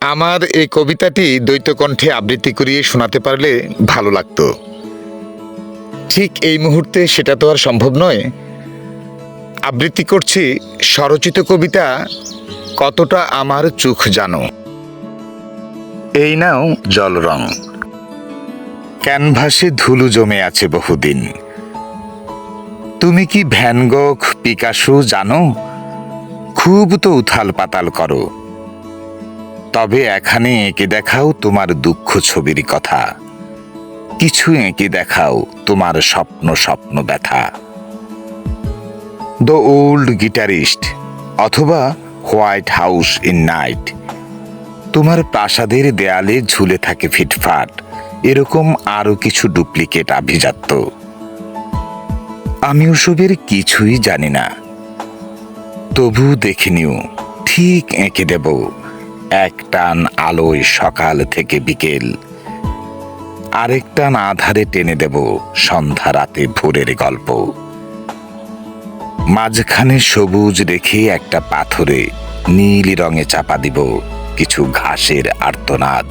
আমার এই কবিতাটি দ্বৈতকণ্ঠে আবৃত্তি করিয়ে শোনাতে পারলে ভালো লাগতো। ঠিক এই মুহূর্তে সেটা তো আর সম্ভব নয়। আবৃত্তি করছি স্বরচিত কবিতা কতটা আমার চোখ জানো। এই নাও জল রং, ক্যানভাসে ধুলো জমে আছে বহুদিন। তুমি কি ভ্যান গোখ পিকাসো জানো? খুব তো উথাল পাতাল করো, তবে এখানে এঁকে দেখাও তোমার দুঃখ ছবির কথা। কিছু এঁকে দেখাও তোমার স্বপ্ন স্বপ্ন ব্যথা। দ্য ওল্ড গিটারিস্ট অথবা হোয়াইট হাউস ইন নাইট। তোমার প্রাসাদের দেয়ালে ঝুলে থাকে ফিটফাট এরকম আরো কিছু ডুপ্লিকেট আভিজাত্য। আমি ওসবের কিছুই জানি না, তবু দেখে নিও ঠিক এঁকে দেব এক টান আলোয় সকাল থেকে বিকেল, আরেক টান আধারে টেনে দেব সন্ধ্যা রাতে ভোরের গল্প। মাঝখানে সবুজ রেখে একটা পাথরে নীল রঙে চাপা দিব কিছু ঘাসের আর্তনাদ।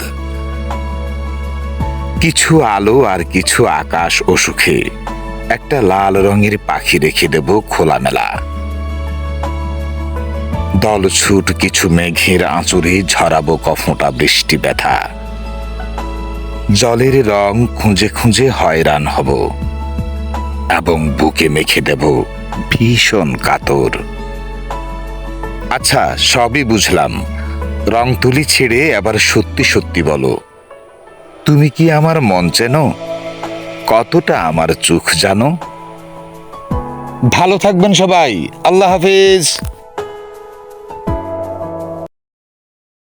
কিছু আলো আর কিছু আকাশ ও সুখে একটা লাল রঙের পাখি রেখে দেব খোলামেলা। দলছুট কিছু মেঘের আঁচড়ে ঝরাবো কফোঁটা বৃষ্টি ব্যথা। জলের রং খুঁজে খুঁজে হয়রান হব এবং বুকে মেখে দেব ভীষণ কাতর। আচ্ছা, সবই বুঝলাম, রং তুলি ছেড়ে আবার সত্যি সত্যি বলো, তুমি কি আমার মন চেনো? কতটা আমার চোখ জানো? ভালো থাকবেন সবাই, আল্লাহ হাফেজ।